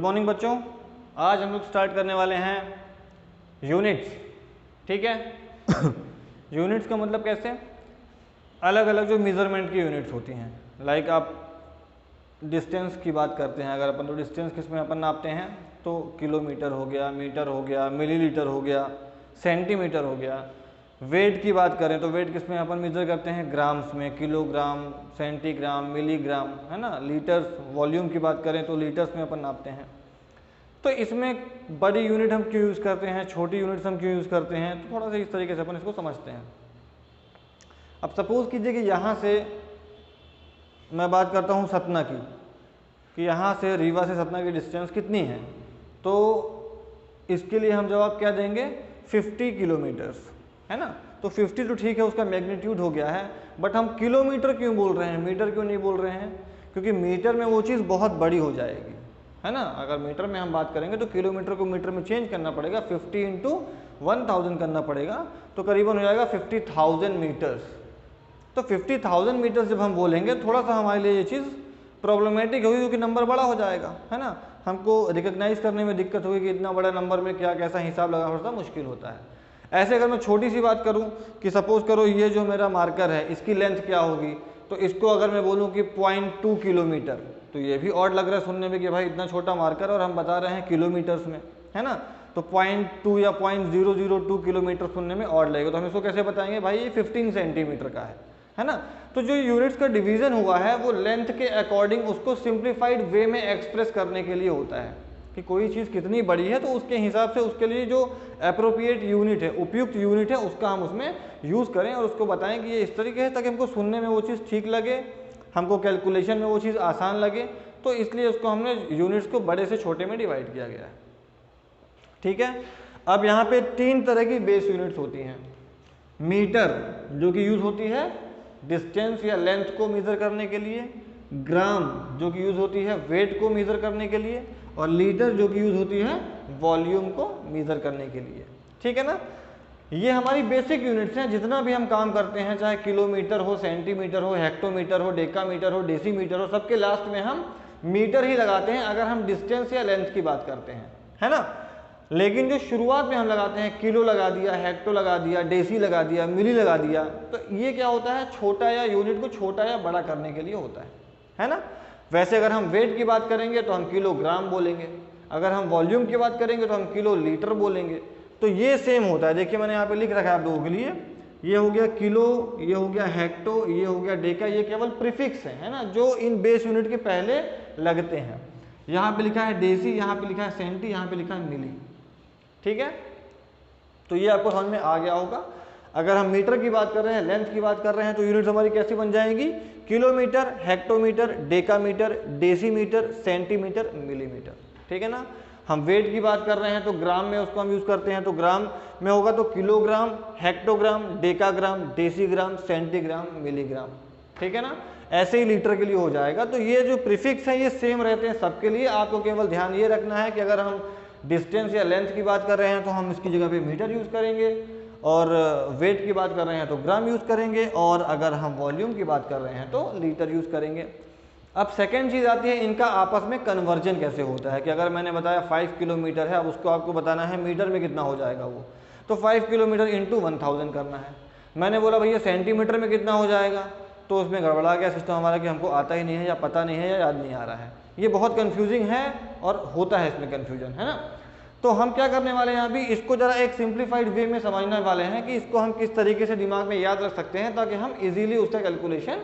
Morning बच्चों, आज हम लोग स्टार्ट करने वाले हैं यूनिट्स। ठीक है। यूनिट्स का मतलब कैसे, अलग अलग जो मेज़रमेंट की यूनिट्स होती हैं। लाइक आप डिस्टेंस की बात करते हैं, अगर अपन तो डिस्टेंस किस में अपन नापते हैं तो किलोमीटर हो गया, मीटर हो गया, मिलीलीटर हो गया, सेंटीमीटर हो गया। वेट की बात करें तो वेट किस में अपन मेजर करते हैं, ग्राम्स में, किलोग्राम, सेंटीग्राम, मिलीग्राम, है ना। लीटर्स, वॉल्यूम की बात करें तो लीटर्स में अपन नापते हैं। तो इसमें बड़ी यूनिट हम क्यों यूज़ करते हैं, छोटी यूनिट्स हम क्यों यूज़ करते हैं, तो थोड़ा सा इस तरीके से अपन इसको समझते हैं। अब सपोज कीजिए कि यहाँ से मैं बात करता हूँ सतना की, कि यहाँ से रीवा से सतना की डिस्टेंस कितनी है, तो इसके लिए हम जवाब क्या देंगे, 50 किलोमीटर्स, है ना। तो 50 तो ठीक है, उसका मैग्नीट्यूड हो गया है, बट हम किलोमीटर क्यों बोल रहे हैं, मीटर क्यों नहीं बोल रहे हैं, क्योंकि मीटर में वो चीज़ बहुत बड़ी हो जाएगी, है ना। अगर मीटर में हम बात करेंगे तो किलोमीटर को मीटर में चेंज करना पड़ेगा, 50 × 1000 करना पड़ेगा, तो करीबन हो जाएगा 50,000 मीटर्स। तो 50,000 मीटर्स जब हम बोलेंगे थोड़ा सा हमारे लिए ये चीज़ प्रॉब्लमेटिक होगी, क्योंकि नंबर बड़ा हो जाएगा, है ना। हमको रिकग्नाइज करने में दिक्कत होगी कि इतना बड़ा नंबर में क्या कैसा हिसाब लगाना थोड़ा सा मुश्किल होता है। ऐसे अगर मैं छोटी सी बात करूं कि सपोज करो ये जो मेरा मार्कर है इसकी लेंथ क्या होगी, तो इसको अगर मैं बोलूं कि 0.2 किलोमीटर, तो ये भी ऑड लग रहा है सुनने में कि भाई इतना छोटा मार्कर और हम बता रहे हैं किलोमीटर्स में, है ना। तो 0.2 या 0.002 किलोमीटर सुनने में ऑड लगेगा, तो हम इसको कैसे बताएंगे, भाई ये 15 सेंटीमीटर का है ना। तो जो यूनिट्स का डिवीजन हुआ है वो लेंथ के अकॉर्डिंग उसको सिंप्लीफाइड वे में एक्सप्रेस करने के लिए होता है, कि कोई चीज़ कितनी बड़ी है तो उसके हिसाब से उसके लिए जो अप्रोप्रिएट यूनिट है, उपयुक्त यूनिट है, उसका हम उसमें यूज़ करें और उसको बताएं कि ये इस तरीके है, ताकि हमको सुनने में वो चीज़ ठीक लगे, हमको कैलकुलेशन में वो चीज़ आसान लगे। तो इसलिए उसको हमने यूनिट्स को बड़े से छोटे में डिवाइड किया गया है। ठीक है। अब यहाँ पे 3 तरह की बेस यूनिट्स होती हैं। मीटर जो कि यूज़ होती है डिस्टेंस या लेंथ को मेज़र करने के लिए, ग्राम जो कि यूज़ होती है वेट को मेज़र करने के लिए, और लीटर जो कि यूज़ होती है वॉल्यूम को मेज़र करने के लिए। ठीक है ना। ये हमारी बेसिक यूनिट्स हैं। जितना भी हम काम करते हैं, चाहे किलोमीटर हो, सेंटीमीटर हो, हेक्टोमीटर हो, डेकामीटर हो, डेसीमीटर हो, सबके लास्ट में हम मीटर ही लगाते हैं अगर हम डिस्टेंस या लेंथ की बात करते हैं, है ना। लेकिन जो शुरुआत में हम लगाते हैं, किलो लगा दिया, हेक्टो लगा दिया, डेसी लगा दिया, मिली लगा दिया, तो ये क्या होता है, छोटा या यूनिट को छोटा या बड़ा करने के लिए होता है ना। वैसे अगर हम वेट की बात करेंगे तो हम किलोग्राम बोलेंगे, अगर हम वॉल्यूम की बात करेंगे तो हम किलो लीटर बोलेंगे। तो ये सेम होता है। देखिए मैंने यहाँ पे लिख रखा है आप लोगों के लिए, ये हो गया किलो, ये हो गया हेक्टो, ये हो गया डेका, ये केवल प्रीफिक्स है ना, जो इन बेस यूनिट के पहले लगते हैं। यहाँ पे लिखा है डेसी, यहाँ पे लिखा है सेंटी, यहाँ पे लिखा है मिली। ठीक है। तो ये आपको समझ में आ गया होगा। अगर हम मीटर की बात कर रहे हैं, लेंथ की बात कर रहे हैं, तो यूनिट्स हमारी कैसी बन जाएंगी, kilometre, hectometre, decametre, decimetre, centimetre, millimetre. ठीक है ना। हम वेट की बात कर रहे हैं तो ग्राम में उसको हम यूज करते हैं, तो ग्राम में होगा तो kilogram, hectogram, decagram, decigram, centigram, milligram. ठीक है ना। ऐसे ही लीटर के लिए हो जाएगा। तो ये जो प्रीफिक्स है ये सेम रहते हैं सबके लिए। आपको केवल ध्यान ये रखना है कि अगर हम डिस्टेंस या लेंथ की बात कर रहे हैं तो हम इसकी जगह पे मीटर यूज़ करेंगे, और वेट की बात कर रहे हैं तो ग्राम यूज़ करेंगे, और अगर हम वॉल्यूम की बात कर रहे हैं तो लीटर यूज़ करेंगे। अब सेकेंड चीज़ आती है इनका आपस में कन्वर्जन कैसे होता है, कि अगर मैंने बताया 5 किलोमीटर है, अब उसको आपको बताना है मीटर में कितना हो जाएगा वो, तो 5 किलोमीटर × 1000 करना है। मैंने बोला भैया सेंटीमीटर में कितना हो जाएगा, तो उसमें गड़बड़ा गया सिस्टम हमारा, कि हमको आता ही नहीं है, या पता नहीं है, या याद नहीं आ रहा है। ये बहुत कंफ्यूजिंग है और होता है इसमें कंफ्यूजन, है ना। तो हम क्या करने वाले हैं अभी, इसको जरा एक सिंप्लीफाइड वे में समझने वाले हैं कि इसको हम किस तरीके से दिमाग में याद रख सकते हैं ताकि हम इजीली उसका कैलकुलेशन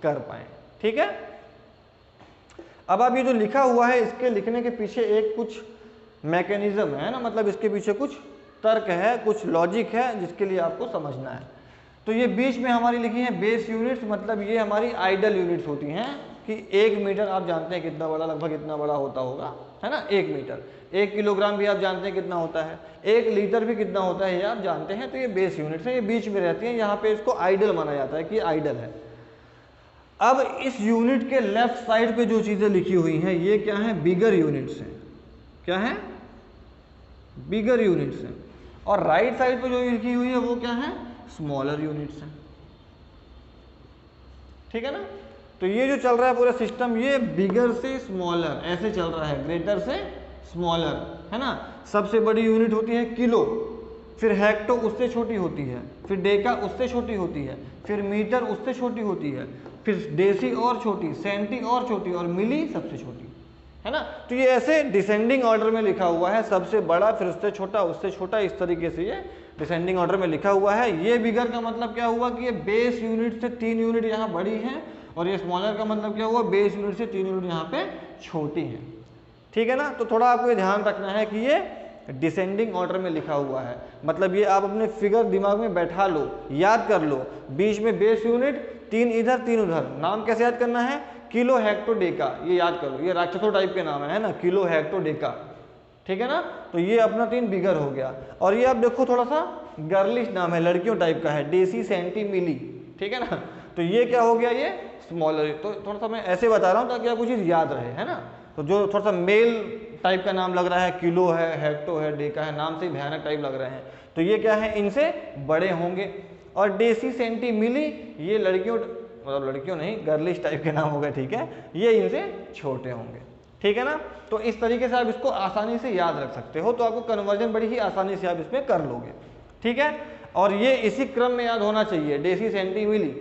कर पाएँ। ठीक है। अब ये जो लिखा हुआ है इसके लिखने के पीछे एक कुछ मैकेनिज्म है ना, मतलब इसके पीछे कुछ तर्क है, कुछ लॉजिक है जिसके लिए आपको समझना है। तो ये बीच में हमारी लिखी है बेस यूनिट्स, मतलब ये हमारी आइडल यूनिट्स होती हैं, कि 1 मीटर आप जानते हैं कितना बड़ा, लगभग इतना बड़ा होता होगा, है ना। 1 मीटर, 1 किलोग्राम भी आप जानते हैं कितना होता है, 1 लीटर भी कितना होता है ये आप जानते हैं। तो ये बेस यूनिट्स हैं, ये बीच में रहती हैं, यहाँ पे इसको आइडल माना जाता है कि आइडल है। अब इस यूनिट के लेफ्ट साइड पे जो चीज़ें लिखी हुई हैं ये क्या है, बिगर यूनिट्स हैं। क्या है, बिगर यूनिट्स हैं। और राइट साइड पे जो लिखी हुई है वो क्या है, स्मॉलर यूनिट्स हैं। ठीक है ना। तो ये जो चल रहा है पूरा सिस्टम, ये बिगर से स्मॉलर ऐसे चल रहा है, ग्रेटर से स्मॉलर, है ना। सबसे बड़ी यूनिट होती है किलो, फिर हेक्टो उससे छोटी होती है, फिर डेका उससे छोटी होती है, फिर मीटर उससे छोटी होती है, फिर डेसी और छोटी, सेंटी और छोटी, और मिली सबसे छोटी, है ना। तो ये ऐसे डिसेंडिंग ऑर्डर में लिखा हुआ है, सबसे बड़ा फिर उससे छोटा उससे छोटा, इस तरीके से ये डिसेंडिंग ऑर्डर में लिखा हुआ है। ये बिगर का मतलब क्या हुआ कि ये बेस यूनिट से 3 यूनिट यहाँ बड़ी हैं, और ये स्मॉलर का मतलब क्या हुआ, बेस यूनिट से 3 यूनिट यहाँ पे छोटी हैं, ठीक है ना। तो थोड़ा आपको ये ध्यान रखना है कि ये डिसेंडिंग ऑर्डर में लिखा हुआ है, मतलब ये आप अपने फिगर दिमाग में बैठा लो, याद कर लो, बीच में बेस यूनिट, 3 इधर 3 उधर। नाम कैसे याद करना है, किलो हेक्टो डेका, ये याद करो, ये राक्षसों टाइप के नाम है ना, किलो हेक्टो डेका, ठीक है ना। तो ये अपना 3 बिगर हो गया। और ये आप देखो थोड़ा सा गर्लिश नाम है, लड़कियों टाइप का है, डेसी सेंटी मिली, ठीक है ना। तो ये क्या हो गया, ये स्मॉलर। तो थोड़ा सा मैं ऐसे बता रहा हूँ ताकि आपको चीज़ याद रहे, है ना। तो जो थोड़ा सा मेल टाइप का नाम लग रहा है, किलो है, हेक्टो है, डेका है, नाम से ही भयानक टाइप लग रहे हैं, तो ये क्या है, इनसे बड़े होंगे। और डेसी सेंटी मिली, ये लड़कियों, मतलब लड़कियों नहीं, गर्लिश टाइप के नाम हो गए, ठीक है, ये इनसे छोटे होंगे, ठीक है ना। तो इस तरीके से आप इसको आसानी से याद रख सकते हो, तो आपको कन्वर्जन बड़ी ही आसानी से आप इसमें कर लोगे, ठीक है। और ये इसी क्रम में याद होना चाहिए, डेसी सेंटी मिली,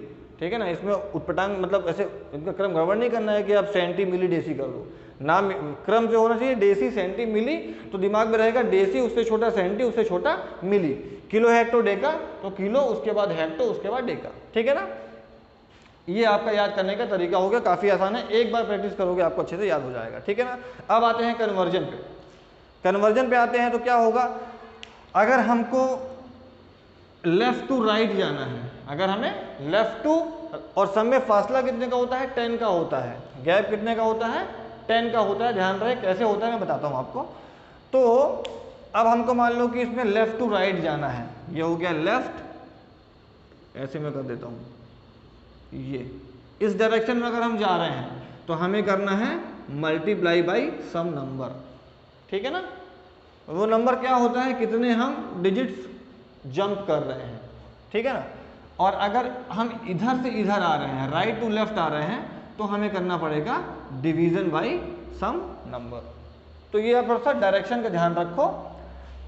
ठीक है ना। इसमें उटपटांग मतलब ऐसे इनका क्रम गड़बड़ नहीं करना है कि आप सेंटी मिली डेसी कर लो, नाम क्रम से होना चाहिए, डेसी सेंटी मिली, तो दिमाग में रहेगा डेसी उससे छोटा सेंटी उससे छोटा मिली, किलो हेक्टो डेका, तो किलो उसके बाद हेक्टो उसके बाद डेका, ठीक है ना। ये आपका याद करने का तरीका हो गया, काफ़ी आसान है, एक बार प्रैक्टिस करोगे आपको अच्छे से याद हो जाएगा, ठीक है ना। अब आते हैं कन्वर्जन पे। कन्वर्जन पे आते हैं तो क्या होगा, अगर हमको लेफ्ट टू राइट जाना है, अगर हमें लेफ्ट टू, और सब में फासला कितने का होता है, 10 का होता है, गैप कितने का होता है, 10 का होता है। ध्यान रहे कैसे होता है, मैं बताता हूँ आपको। तो अब हमको मान लो कि इसमें लेफ्ट टू राइट जाना है, ये हो गया लेफ्ट, ऐसे मैं कर देता हूँ, ये इस डायरेक्शन में अगर हम जा रहे हैं तो हमें करना है मल्टीप्लाई बाई सम नंबर, ठीक है ना। वो नंबर क्या होता है, कितने हम डिजिट्स जंप कर रहे हैं, ठीक है ना। और अगर हम इधर से इधर आ रहे हैं, राइट टू लेफ्ट आ रहे हैं, तो हमें करना पड़ेगा डिवीजन बाई सम नंबर। तो ये आप थोड़ा सा डायरेक्शन का ध्यान रखो,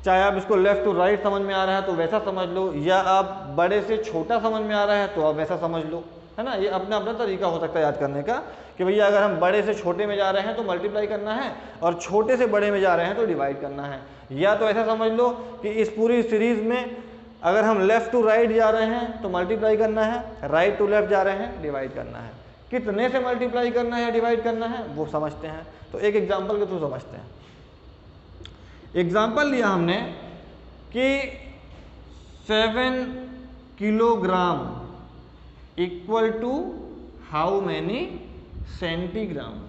चाहे आप इसको लेफ्ट टू राइट समझ में आ रहा है तो वैसा समझ लो, या आप बड़े से छोटा समझ में आ रहा है तो आप वैसा समझ लो, है ना। ये अपना अपना तरीका हो सकता है याद करने का, कि भैया अगर हम बड़े से छोटे में जा रहे हैं तो मल्टीप्लाई करना है, और छोटे से बड़े में जा रहे हैं तो डिवाइड करना है। या तो ऐसा समझ लो कि इस पूरी सीरीज में अगर हम लेफ्ट टू राइट जा रहे हैं तो मल्टीप्लाई करना है, राइट टू लेफ्ट जा रहे हैं डिवाइड करना है। कितने से मल्टीप्लाई करना है या डिवाइड करना है वो समझते हैं, तो एक एग्जाम्पल के थ्रू समझते हैं। एग्जाम्पल लिया हमने कि 7 kilogram equal to how many centigram,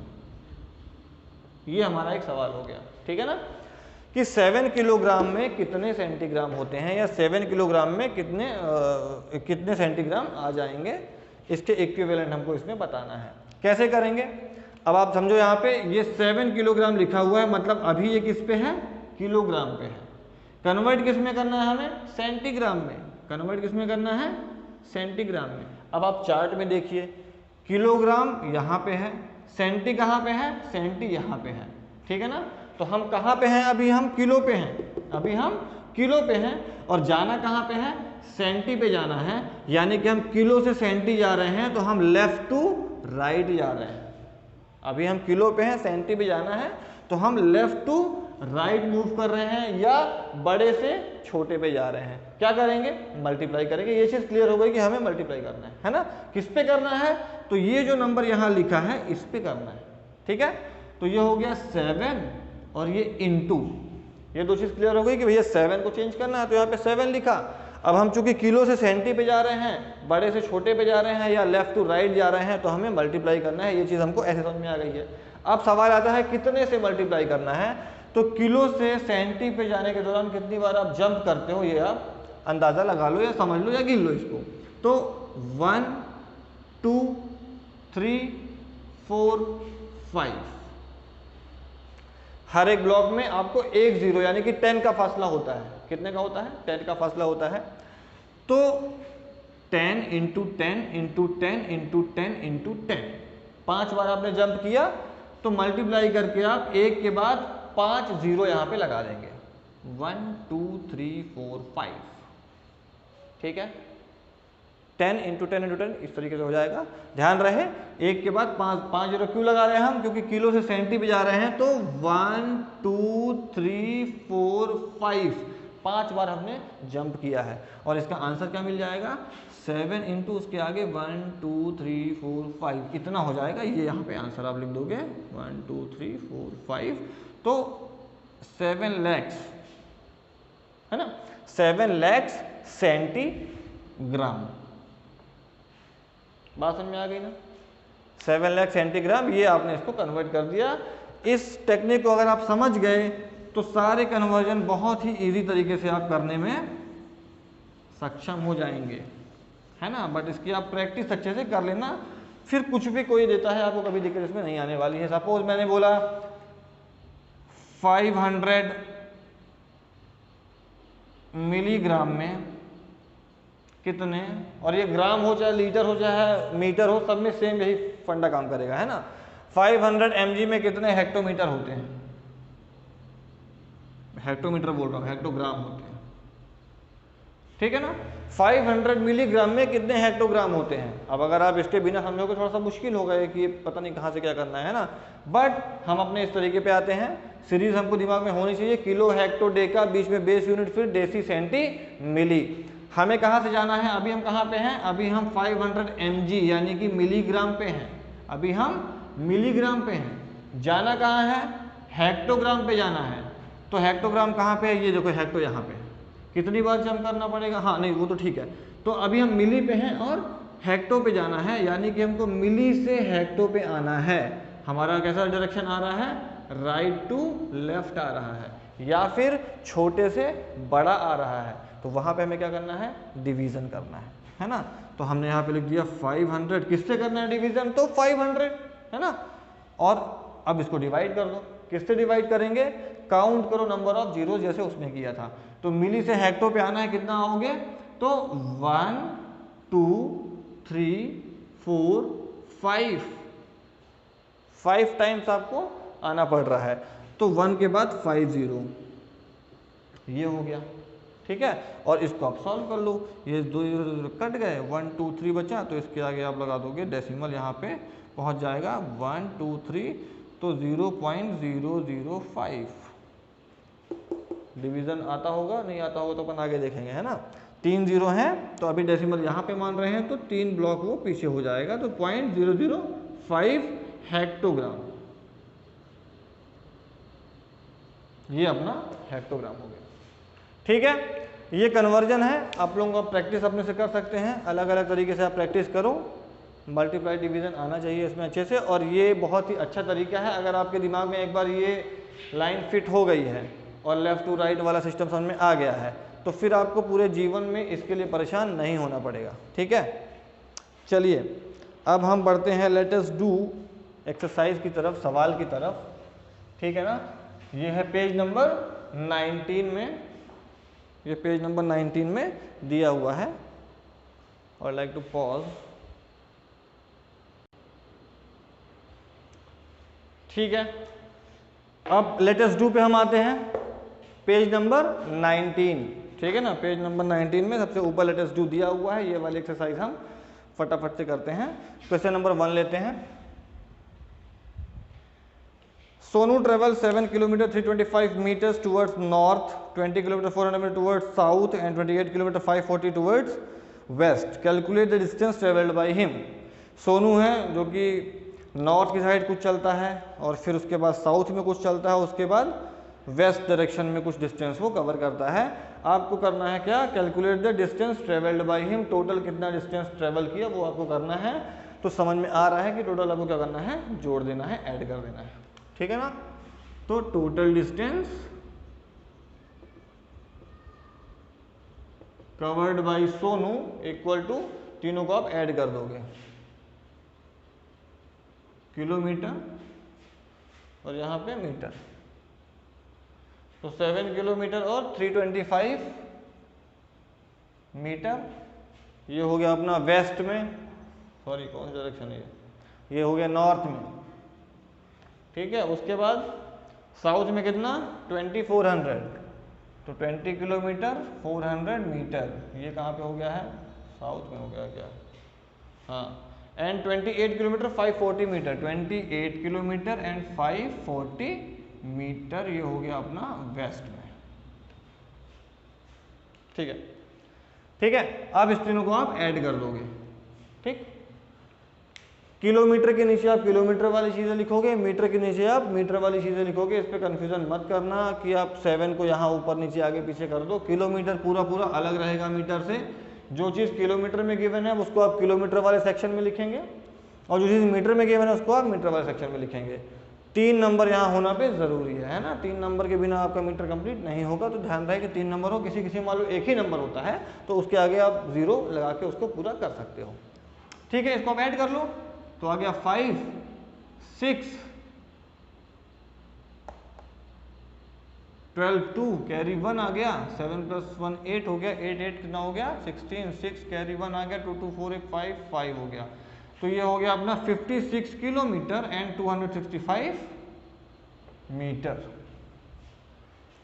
ये हमारा एक सवाल हो गया, ठीक है ना, कि 7 किलोग्राम में कितने सेंटीग्राम होते हैं, या 7 किलोग्राम में कितने सेंटीग्राम आ जाएंगे, इसके इक्विवेलेंट हमको इसमें बताना है। कैसे करेंगे, अब आप समझो यहाँ पे ये 7 किलोग्राम लिखा हुआ है, मतलब अभी ये किस पे है, किलोग्राम पे है। कन्वर्ट किस में करना है हमें, सेंटीग्राम में। कन्वर्ट किस में करना है, सेंटीग्राम में। अब आप चार्ट में देखिए, किलोग्राम यहाँ पे है, सेंटी कहाँ पे है, सेंटी यहाँ पे है, ठीक है ना। तो हम कहाँ पे हैं, अभी हम किलो पे हैं, अभी हम किलो पे हैं, और जाना कहाँ पे है, सेंटी पे जाना है, यानी कि हम किलो से सेंटी जा रहे हैं, तो हम लेफ्ट टू राइट जा रहे हैं। अभी हम किलो पे हैं, सेंटी पे जाना है, तो हम लेफ्ट टू राइट मूव कर रहे हैं, या बड़े से छोटे पे जा रहे हैं। क्या करेंगे, मल्टीप्लाई करेंगे। ये चीज़ क्लियर हो गई कि हमें मल्टीप्लाई करना है ना। किस पे करना है, तो ये जो नंबर यहाँ लिखा है इस पे करना है, ठीक है। तो ये हो गया 7 और ये इंटू, ये दो चीज़ क्लियर हो गई कि भैया 7 को चेंज करना है, तो यहाँ पे 7 लिखा। अब हम चूंकि किलो से सेंटी पे जा रहे हैं, बड़े से छोटे पे जा रहे हैं, या लेफ्ट टू राइट जा रहे हैं, तो हमें मल्टीप्लाई करना है। ये चीज़ हमको ऐसे समझ में आ गई है। अब सवाल आता है कितने से मल्टीप्लाई करना है, तो किलो से सेंटी पे जाने के दौरान कितनी बार आप जंप करते हो, ये आप अंदाज़ा लगा लो, या समझ लो, या गिन लो इसको। तो 1 2 3 4 5, हर एक ब्लॉक में आपको एक 0 यानी कि 10 का फासला होता है। कितने का होता है, 10 का फासला होता है। तो 10 इंटू 10 इंटू 10 इंटू 10 इंटू 10, 5 बार आपने जंप किया, तो मल्टीप्लाई करके आप एक के बाद 5 0 यहाँ पे लगा देंगे, 1 2 3 4 5, ठीक है। 10 × 10 × 10 इस तरीके से हो जाएगा। ध्यान रहे एक के बाद 5 0 क्यों लगा रहे हैं हम, क्योंकि किलो से सेंटी पे जा रहे हैं, तो 1 2 3 4 5 बार हमने जंप किया है और इसका आंसर क्या मिल जाएगा, 7 × उसके आगे 1 2 3 4 5 इतना हो जाएगा। ये यहाँ पे आंसर आप लिख दोगे 1 2 3 4 5, तो 7 लाख है ना, 7 लाख सेंटीग्राम। बात समझ में आ गई ना, 7 लाख सेंटीग्राम, ये आपने इसको कन्वर्ट कर दिया। इस टेक्निक को अगर आप समझ गए तो सारे कन्वर्जन बहुत ही इजी तरीके से आप करने में सक्षम हो जाएंगे, है ना। बट इसकी आप प्रैक्टिस अच्छे से कर लेना, फिर कुछ भी कोई देता है आपको कभी दिक्कत इसमें नहीं आने वाली है। सपोज मैंने बोला 500 मिलीग्राम में कितने, और ये ग्राम हो चाहे लीटर हो चाहे मीटर हो, सब में सेम यही फंडा काम करेगा, है ना। 500 mg में कितने हेक्टोमीटर होते हैं, हेक्टोमीटर बोल रहा हूँ, हेक्टोग्राम होते हैं, ठीक है ना। 500 मिलीग्राम में कितने हेक्टोग्राम होते हैं। अब अगर आप इसके बिना समझोगे थोड़ा सा मुश्किल होगा कि ये पता नहीं कहाँ से क्या करना है ना, बट हम अपने इस तरीके पे आते हैं। सीरीज हमको दिमाग में होनी चाहिए, किलो हेक्टो डेका, बीच में बेस यूनिट, फिर डेसी सेंटी मिली। हमें कहाँ से जाना है, अभी हम कहाँ पे हैं, अभी हम 500 mg यानी कि मिलीग्राम पे हैं, अभी हम मिलीग्राम पे हैं। जाना कहाँ है, हेक्टोग्राम पे जाना है। तो हेक्टोग्राम कहाँ पे है, ये देखो हेक्टो यहाँ पे, कितनी बार जंप करना पड़ेगा, हाँ नहीं वो तो ठीक है। तो अभी हम मिली पे हैं और हेक्टो पे जाना है, यानी कि हमको मिली से हेक्टो पे आना है। हमारा कैसा डायरेक्शन आ रहा है, राइट टू लेफ्ट आ रहा है, या फिर छोटे से बड़ा आ रहा है। तो वहाँ पे हमें क्या करना है, डिवीजन करना है ना। तो हमने यहाँ पे लिख दिया 500, किससे करना है डिवीजन, तो 500, है ना। और अब इसको डिवाइड कर दो, किससे डिवाइड करेंगे, काउंट करो नंबर ऑफ जीरो जैसे उसने किया था। तो मिली से हेक्टो पे आना है, कितना आओगे, तो 1 2 3 4 5 टाइम्स आपको आना पड़ रहा है। तो 1 के बाद 5 0, ये हो गया, ठीक है। और इसको आप सॉल्व कर लो, ये 2 0 कट गए, 1 2 3 बचा, तो इसके आगे आप लगा दोगे डेसिमल, यहाँ पे पहुँच जाएगा 1 2 3, तो 0.005। डिवीजन आता होगा, नहीं आता होगा तो अपन आगे देखेंगे, है ना। 3 0 हैं, तो अभी डेसिमल यहाँ पे मान रहे हैं, तो 3 ब्लॉक वो पीछे हो जाएगा, तो 0.005 हेक्टोग्राम, ये अपना हेक्टोग्राम हो गया, ठीक है। ये कन्वर्जन है, आप लोगों को प्रैक्टिस अपने से कर सकते हैं, अलग अलग तरीके से आप प्रैक्टिस करो। मल्टीप्लाई डिवीजन आना चाहिए इसमें अच्छे से, और ये बहुत ही अच्छा तरीका है। अगर आपके दिमाग में एक बार ये लाइन फिट हो गई है और लेफ़्ट टू राइट वाला सिस्टम समझ में आ गया है, तो फिर आपको पूरे जीवन में इसके लिए परेशान नहीं होना पड़ेगा, ठीक है। चलिए अब हम बढ़ते हैं, लेट अस डू एक्सरसाइज की तरफ, सवाल की तरफ, ठीक है ना। ये है पेज नंबर 19 में, ये पेज नंबर 19 में दिया हुआ है, और लाइक टू पॉज, ठीक है। अब लेट अस डू पे हम आते हैं, पेज नंबर 19, ठीक है ना। पेज नंबर 19 में सबसे ऊपर लेट अस डू दिया हुआ है, ये वाली एक्सरसाइज हम फटाफट से करते हैं। क्वेश्चन नंबर 1 लेते हैं। Sonu travel 7 kilometre 325 metres towards north, 20 kilometre 400 metre towards south and 28 kilometre 540 towards west. Calculate the distance travelled by him. Sonu है जो कि नॉर्थ की साइड कुछ चलता है, और फिर उसके बाद साउथ में कुछ चलता है, उसके बाद वेस्ट डायरेक्शन में कुछ डिस्टेंस वो कवर करता है। आपको करना है क्या, calculate the distance travelled by him, total कितना डिस्टेंस ट्रेवल किया वो आपको करना है। तो समझ में आ रहा है कि टोटल आपको क्या करना है, जोड़ देना है, ऐड कर देना है, ठीक है ना। तो total distance covered by Sonu equal to, तीनों को आप ऐड कर दोगे, किलोमीटर और यहाँ पे मीटर, तो 7 किलोमीटर और 325 मीटर। ये हो गया अपना वेस्ट में, सॉरी कौन सा डायरेक्शन है ये हो गया नॉर्थ में, ठीक है। उसके बाद साउथ में कितना 2400, तो 20 किलोमीटर 400 मीटर, ये कहाँ पे हो गया है, साउथ में हो गया क्या, हाँ। And 28 kilometre 540 metre, 28 kilometre and 540 metre, ये हो गया अपना वेस्ट में। ठीक है, ठीक है। अब इस तीनों को आप ऐड कर दोगे, ठीक। किलोमीटर के नीचे आप किलोमीटर वाली चीज़ें लिखोगे, मीटर के नीचे आप मीटर वाली चीज़ें लिखोगे। इस पे कंफ्यूजन मत करना कि आप 7 को यहाँ ऊपर नीचे आगे पीछे कर दो। किलोमीटर पूरा पूरा अलग रहेगा मीटर से। जो चीज़ किलोमीटर में गिवन है उसको आप किलोमीटर वाले सेक्शन में लिखेंगे, और जो चीज़ मीटर में गिवन है उसको आप मीटर वाले सेक्शन में लिखेंगे। 3 नंबर यहाँ होना पे ज़रूरी है ना। 3 नंबर के बिना आपका मीटर कंप्लीट नहीं होगा, तो ध्यान रहे कि 3 नंबर हो। किसी किसी मान लो एक ही नंबर होता है तो उसके आगे आप 0 लगा के उसको पूरा कर सकते हो। ठीक है, इसको आप ऐड कर लो तो आ गया 5 6 12 2 कैरी 1 आ गया, 7 + 1 8 हो गया, 8 8 कितना हो गया 16, 6 कैरी 1 आ गया, 2 2 4 1 5 5 हो गया। तो ये हो गया अपना 56 किलोमीटर एंड 265 मीटर,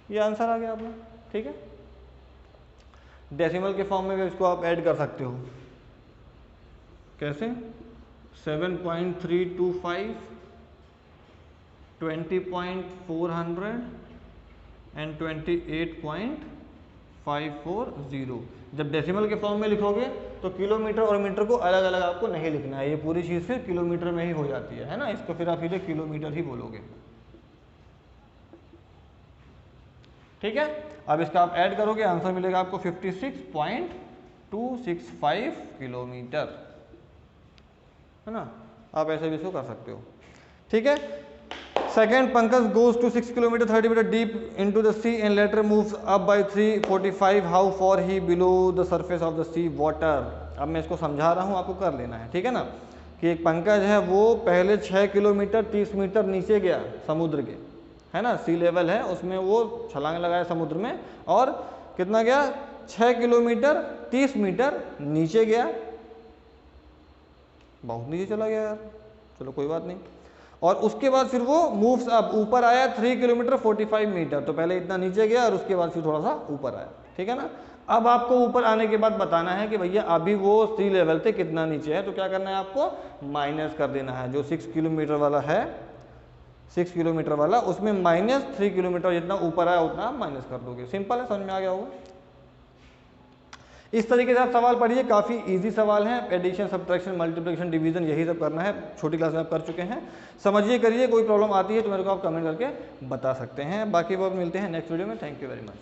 ये आंसर आ गया अपना। ठीक है, डेसिमल के फॉर्म में भी इसको आप ऐड कर सकते हो। कैसे, 7.325 20.400 एंड 28.540। जब डेसिमल के फॉर्म में लिखोगे तो किलोमीटर और मीटर को अलग अलग आपको नहीं लिखना है, ये पूरी चीज़ फिर किलोमीटर में ही हो जाती है ना। इसको फिर आप सीधे किलोमीटर ही बोलोगे। ठीक है, अब इसका आप ऐड करोगे, आंसर मिलेगा आपको 56.265 किलोमीटर, है ना। आप ऐसे भी इसको कर सकते हो। ठीक है, second, Pankaj goes to 6 kilometre 30 metre deep into the sea and later moves up by 345, how far he below the surface of the sea water. अब मैं इसको समझा रहा हूँ, आपको कर लेना है। ठीक है ना, कि एक पंकज है वो पहले 6 किलोमीटर 30 मीटर नीचे गया समुद्र के, है ना, सी लेवल है उसमें, वो छलांग लगाया समुद्र में, और कितना गया 6 किलोमीटर 30 मीटर नीचे गया। बहुत नीचे चला गया यार, चलो कोई बात नहीं। और उसके बाद फिर वो मूव्स अप, ऊपर आया 3 किलोमीटर 45 मीटर, तो पहले इतना नीचे गया और उसके बाद फिर थोड़ा सा ऊपर आया। ठीक है ना, अब आपको ऊपर आने के बाद बताना है कि भैया अभी वो सी लेवल से कितना नीचे है, तो क्या करना है आपको माइनस कर देना है। जो 6 किलोमीटर वाला है, 6 किलोमीटर वाला, उसमें -3 किलोमीटर जितना ऊपर आया उतना आप माइनस कर दोगे। सिंपल है, समझ में आ गया होगा। इस तरीके से आप सवाल पढ़िए, काफ़ी इजी सवाल हैं। एडिशन, सब्ट्रैक्शन, मल्टीप्लिकेशन, डिवीजन, यही सब करना है। छोटी क्लास में आप कर चुके हैं, समझिए, करिए। कोई प्रॉब्लम आती है तो मेरे को आप कमेंट करके बता सकते हैं। बाकी बात मिलते हैं नेक्स्ट वीडियो में। Thank you very much.